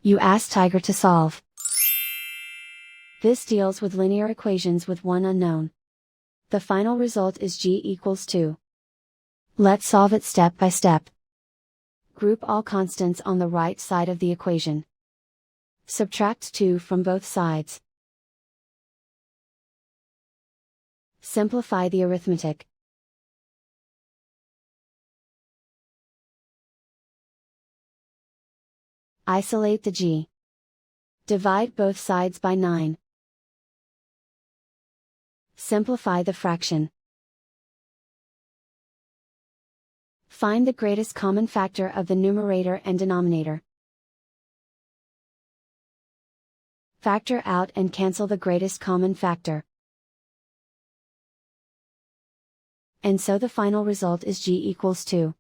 You ask Tiger to solve. This deals with linear equations with one unknown. The final result is g equals 2. Let's solve it step by step. Group all constants on the right side of the equation. Subtract 2 from both sides. Simplify the arithmetic. Isolate the g. Divide both sides by 9. Simplify the fraction. Find the greatest common factor of the numerator and denominator. Factor out and cancel the greatest common factor. And so the final result is g equals 2.